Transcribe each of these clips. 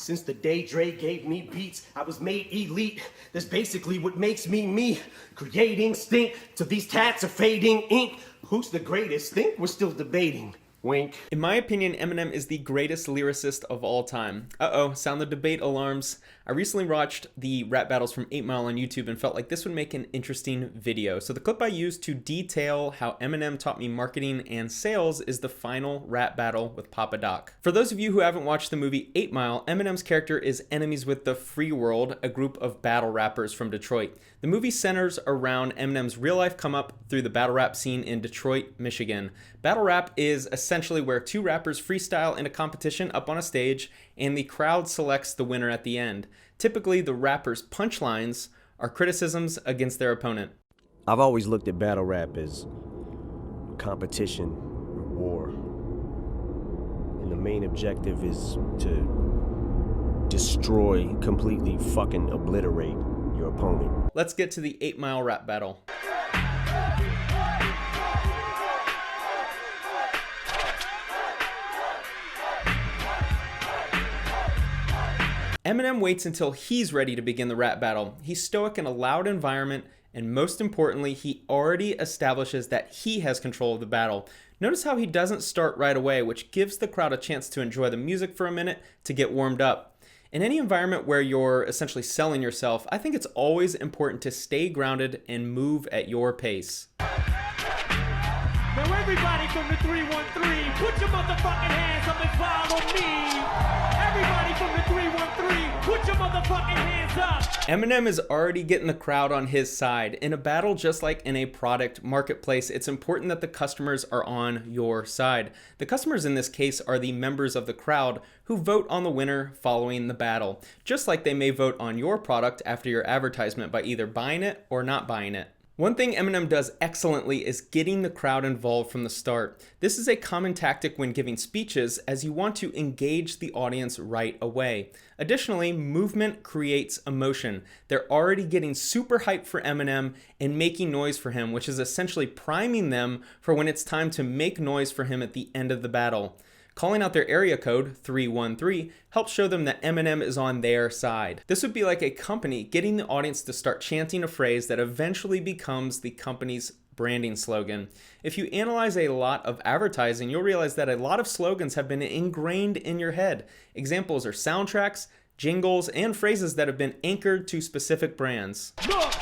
Since the day Dre gave me beats, I was made elite. That's basically what makes me me. Creating stink till these tats are fading ink. Who's the greatest? Think we're still debating. Wink. In my opinion, Eminem is the greatest lyricist of all time. Uh-oh, sound the debate alarms. I recently watched the rap battles from 8 Mile on YouTube and felt like this would make an interesting video. So the clip I used to detail how Eminem taught me marketing and sales is the final rap battle with Papa Doc. For those of you who haven't watched the movie 8 Mile, Eminem's character is enemies with the Free World, a group of battle rappers from Detroit. The movie centers around Eminem's real-life come-up through the battle rap scene in Detroit, Michigan. Battle rap is essentially where two rappers freestyle in a competition up on a stage, and the crowd selects the winner at the end. Typically, the rappers' punchlines are criticisms against their opponent. I've always looked at battle rap as competition, war. And the main objective is to destroy, completely fucking obliterate your opponent. Let's get to the 8 Mile rap battle. Eminem waits until he's ready to begin the rap battle. He's stoic in a loud environment, and most importantly, he already establishes that he has control of the battle. Notice how he doesn't start right away, which gives the crowd a chance to enjoy the music for a minute to get warmed up. In any environment where you're essentially selling yourself, I think it's always important to stay grounded and move at your pace. Now everybody from the 313, put your motherfucking hands up and follow me. Everybody from the 313, put your motherfucking hands up. Eminem is already getting the crowd on his side. In a battle, just like in a product marketplace, it's important that the customers are on your side. The customers in this case are the members of the crowd who vote on the winner following the battle, just like they may vote on your product after your advertisement by either buying it or not buying it. One thing Eminem does excellently is getting the crowd involved from the start. This is a common tactic when giving speeches, as you want to engage the audience right away. Additionally, movement creates emotion. They're already getting super hyped for Eminem and making noise for him, which is essentially priming them for when it's time to make noise for him at the end of the battle. Calling out their area code, 313, helps show them that Eminem is on their side. This would be like a company getting the audience to start chanting a phrase that eventually becomes the company's branding slogan. If you analyze a lot of advertising, you'll realize that a lot of slogans have been ingrained in your head. Examples are soundtracks, jingles, and phrases that have been anchored to specific brands. Look!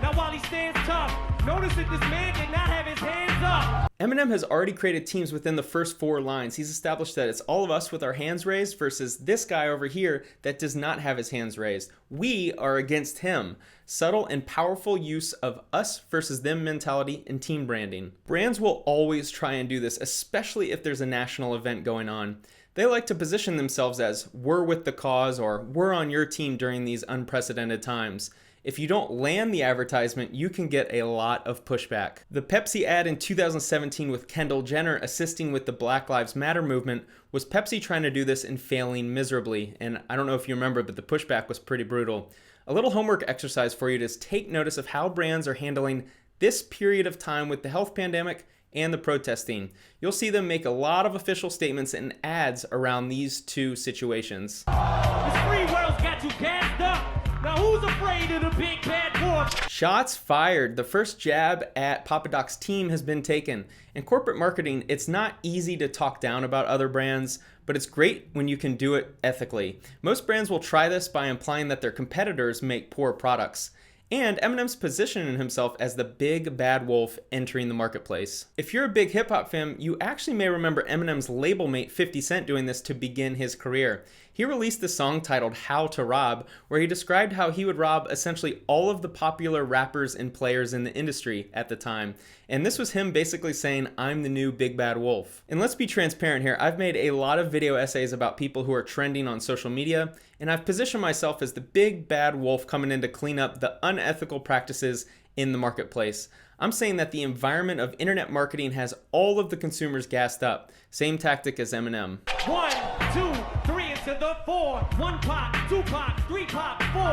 Now while he stands tough, notice that this man did not have his hands up. Eminem has already created teams within the first 4 lines. He's established that it's all of us with our hands raised versus this guy over here that does not have his hands raised. We are against him. Subtle and powerful use of us versus them mentality in team branding. Brands will always try and do this, especially if there's a national event going on. They like to position themselves as we're with the cause or we're on your team during these unprecedented times. If you don't land the advertisement, you can get a lot of pushback. The Pepsi ad in 2017 with Kendall Jenner assisting with the Black Lives Matter movement was Pepsi trying to do this and failing miserably. And I don't know if you remember, but the pushback was pretty brutal. A little homework exercise for you to take notice of how brands are handling this period of time with the health pandemic and the protesting. You'll see them make a lot of official statements and ads around these two situations. This free world's got you gassed up. Now who's afraid of the big bad wolf? Shots fired. The first jab at Papa Doc's team has been taken. In corporate marketing, it's not easy to talk down about other brands, but it's great when you can do it ethically. Most brands will try this by implying that their competitors make poor products. And Eminem's positioning himself as the big bad wolf entering the marketplace. If you're a big hip hop fan, you actually may remember Eminem's label mate 50 Cent doing this to begin his career. He released a song titled How to Rob, where he described how he would rob essentially all of the popular rappers and players in the industry at the time. And this was him basically saying, I'm the new big bad wolf. And let's be transparent here, I've made a lot of video essays about people who are trending on social media, and I've positioned myself as the big bad wolf coming in to clean up the unethical practices in the marketplace. I'm saying that the environment of internet marketing has all of the consumers gassed up. Same tactic as Eminem. 1, 2, 3 into the 4. 1 pop, 2 pop, 3 pop, 4. 4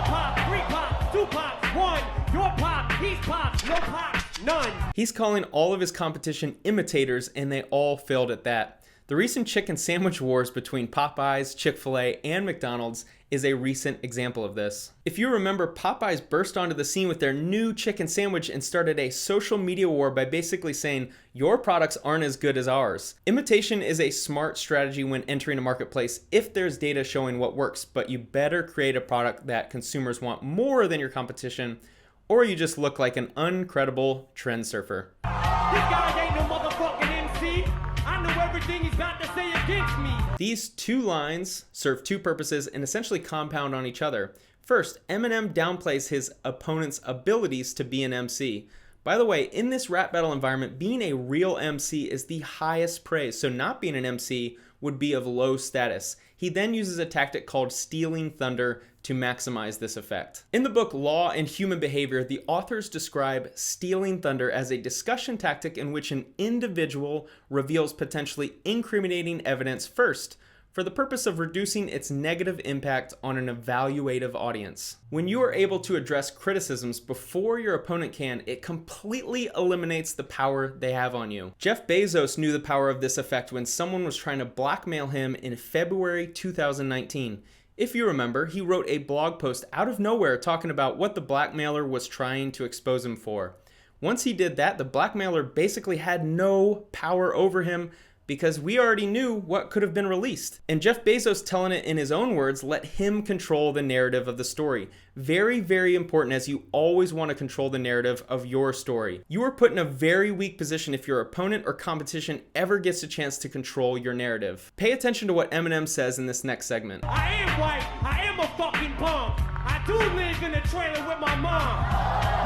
pop, 3 pop, 2 pop, 1. Your pop, he's pop, no pop, none. He's calling all of his competition imitators, and they all failed at that. The recent chicken sandwich wars between Popeyes, Chick-fil-A, and McDonald's is a recent example of this. If you remember, Popeyes burst onto the scene with their new chicken sandwich and started a social media war by basically saying, your products aren't as good as ours. Imitation is a smart strategy when entering a marketplace if there's data showing what works, but you better create a product that consumers want more than your competition, or you just look like an uncredible trend surfer. This guy ain't no motherfucking MC. I know everything he's about to say against me. These two lines serve two purposes and essentially compound on each other. First, Eminem downplays his opponent's abilities to be an MC. By the way, in this rap battle environment, being a real MC is the highest praise, so not being an MC would be of low status. He then uses a tactic called stealing thunder to maximize this effect. In the book Law and Human Behavior, the authors describe stealing thunder as a discussion tactic in which an individual reveals potentially incriminating evidence first, for the purpose of reducing its negative impact on an evaluative audience. When you are able to address criticisms before your opponent can, it completely eliminates the power they have on you. Jeff Bezos knew the power of this effect when someone was trying to blackmail him in February 2019. If you remember, he wrote a blog post out of nowhere talking about what the blackmailer was trying to expose him for. Once he did that, the blackmailer basically had no power over him, because we already knew what could have been released. And Jeff Bezos, telling it in his own words, let him control the narrative of the story. Very, very important, as you always want to control the narrative of your story. You are put in a very weak position if your opponent or competition ever gets a chance to control your narrative. Pay attention to what Eminem says in this next segment. I am white. I am a fucking bum. I do live in a trailer with my mom.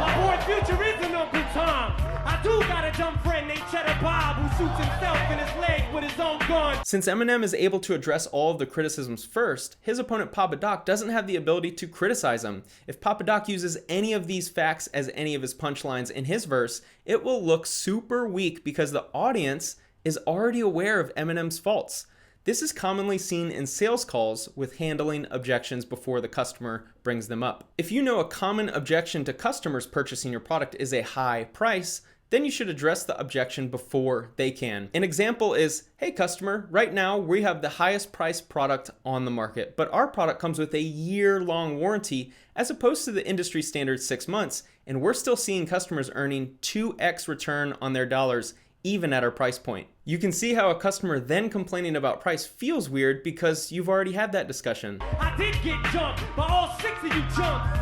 My boy Future is an Uncle Tom. I do got a dumb friend named Cheddar Bob who shoots himself in his leg with his own gun. Since Eminem is able to address all of the criticisms first, his opponent Papa Doc doesn't have the ability to criticize him. If Papa Doc uses any of these facts as any of his punchlines in his verse, it will look super weak because the audience is already aware of Eminem's faults. This is commonly seen in sales calls with handling objections before the customer brings them up. If you know a common objection to customers purchasing your product is a high price, then you should address the objection before they can. An example is, hey customer, right now we have the highest priced product on the market, but our product comes with a year-long warranty as opposed to the industry standard 6 months, and we're still seeing customers earning 2x return on their dollars even at our price point. You can see how a customer then complaining about price feels weird because you've already had that discussion. I did get jumped by all 6 of you chumps.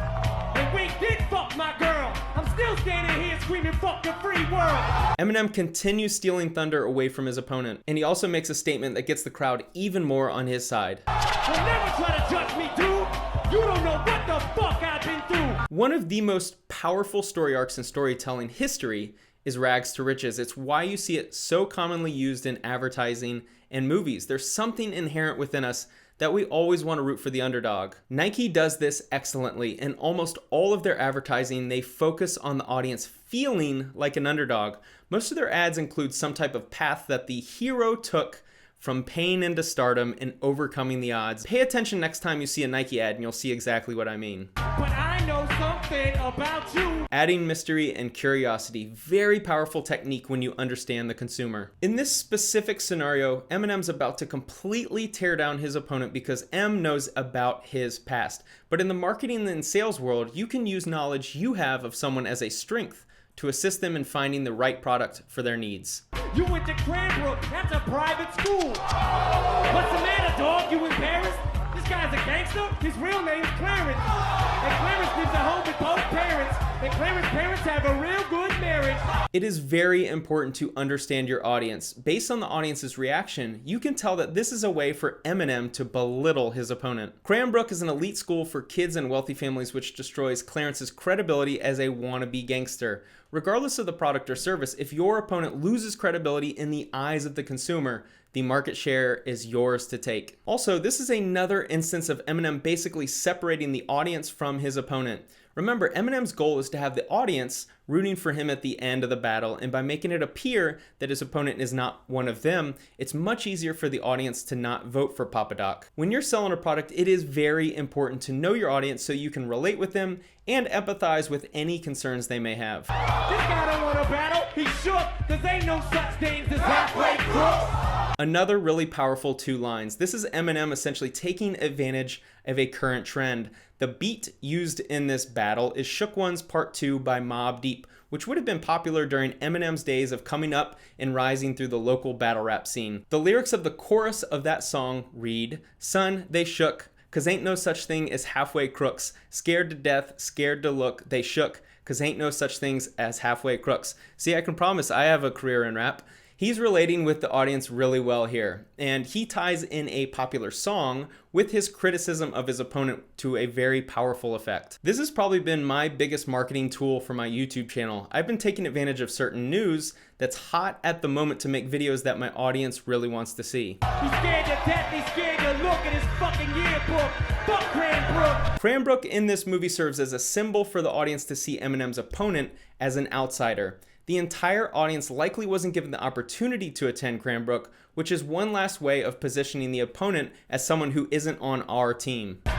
And we did fuck my girl. I'm still standing here screaming fuck the free world. Eminem continues stealing thunder away from his opponent, and he also makes a statement that gets the crowd even more on his side. Don't never try to judge me, dude. You don't know what the fuck I've been through. One of the most powerful story arcs in storytelling history is rags to riches. It's why you see it so commonly used in advertising and movies. There's something inherent within us that we always want to root for the underdog. Nike does this excellently. In almost all of their advertising, they focus on the audience feeling like an underdog. Most of their ads include some type of path that the hero took from pain into stardom and overcoming the odds. Pay attention next time you see a Nike ad and you'll see exactly what I mean. But I know something about you. Adding mystery and curiosity, very powerful technique when you understand the consumer. In this specific scenario, Eminem's about to completely tear down his opponent because M knows about his past. But in the marketing and sales world, you can use knowledge you have of someone as a strength to assist them in finding the right product for their needs. You went to Cranbrook. That's a private school. What's the matter, dog? You embarrassed? This guy's a gangster. His real name's Clarence. And Clarence lives at home with both parents. And Clarence's parents have a real good marriage. It is very important to understand your audience. Based on the audience's reaction, you can tell that this is a way for Eminem to belittle his opponent. Cranbrook is an elite school for kids and wealthy families which destroys Clarence's credibility as a wannabe gangster. Regardless of the product or service, if your opponent loses credibility in the eyes of the consumer, the market share is yours to take. Also, this is another instance of Eminem basically separating the audience from his opponent. Remember, Eminem's goal is to have the audience rooting for him at the end of the battle, and by making it appear that his opponent is not one of them, it's much easier for the audience to not vote for Papa Doc. When you're selling a product, it is very important to know your audience so you can relate with them and empathize with any concerns they may have. This guy don't want to battle. He's shook, cause ain't no such things as halfway crooks. Another really powerful 2 lines. This is Eminem essentially taking advantage of a current trend. The beat used in this battle is Shook Ones Part 2 by Mobb Deep, which would have been popular during Eminem's days of coming up and rising through the local battle rap scene. The lyrics of the chorus of that song read, "Son, they shook, 'cause ain't no such thing as halfway crooks. Scared to death, scared to look, they shook, 'cause ain't no such things as halfway crooks." See, I can promise I have a career in rap. He's relating with the audience really well here, and he ties in a popular song with his criticism of his opponent to a very powerful effect. This has probably been my biggest marketing tool for my YouTube channel. I've been taking advantage of certain news that's hot at the moment to make videos that my audience really wants to see. He's scared to death, he's scared to look at his fucking yearbook. Fuck Cranbrook. Cranbrook in this movie serves as a symbol for the audience to see Eminem's opponent as an outsider. The entire audience likely wasn't given the opportunity to attend Cranbrook, which is one last way of positioning the opponent as someone who isn't on our team. Fuck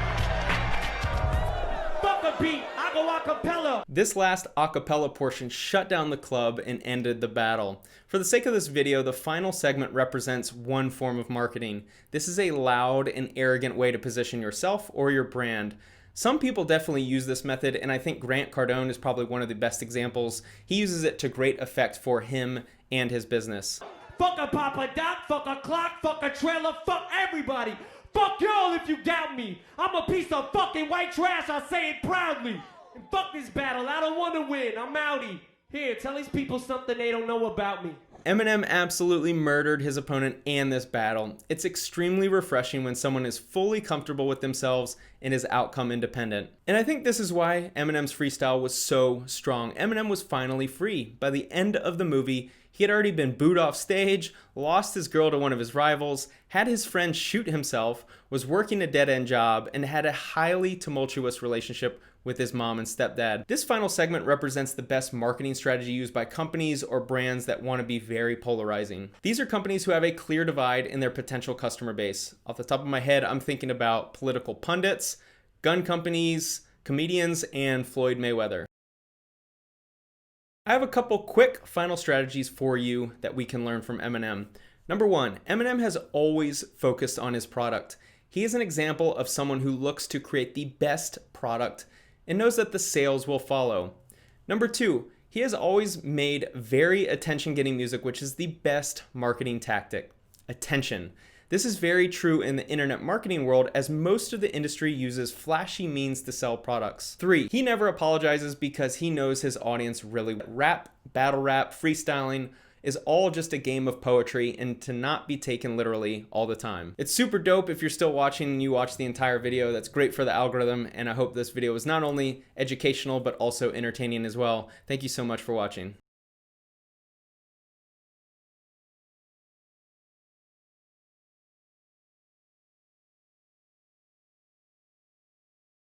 a beat, I go a cappella. This last a cappella portion shut down the club and ended the battle. For the sake of this video, the final segment represents one form of marketing. This is a loud and arrogant way to position yourself or your brand. Some people definitely use this method, and I think Grant Cardone is probably one of the best examples. He uses it to great effect for him and his business. Fuck a Papa Doc, fuck a clock, fuck a trailer, fuck everybody. Fuck y'all if you doubt me. I'm a piece of fucking white trash, I say it proudly. And fuck this battle, I don't want to win, I'm outie. Here, tell these people something they don't know about me. Eminem absolutely murdered his opponent and this battle. It's extremely refreshing when someone is fully comfortable with themselves and is outcome independent. And I think this is why Eminem's freestyle was so strong. Eminem was finally free. By the end of the movie, he had already been booed off stage, lost his girl to one of his rivals, had his friend shoot himself, was working a dead-end job, and had a highly tumultuous relationship with his mom and stepdad. This final segment represents the best marketing strategy used by companies or brands that want to be very polarizing. These are companies who have a clear divide in their potential customer base. Off the top of my head, I'm thinking about political pundits, gun companies, comedians, and Floyd Mayweather. I have a couple quick final strategies for you that we can learn from Eminem. Number 1, Eminem has always focused on his product. He is an example of someone who looks to create the best product and knows that the sales will follow. Number 2, he has always made very attention-getting music, which is the best marketing tactic. Attention. This is very true in the internet marketing world, as most of the industry uses flashy means to sell products. 3, he never apologizes because he knows his audience really well. Rap, battle rap, freestyling is all just a game of poetry and to not be taken literally all the time. It's super dope if you're still watching and you watch the entire video. That's great for the algorithm, and I hope this video was not only educational but also entertaining as well. Thank you so much for watching.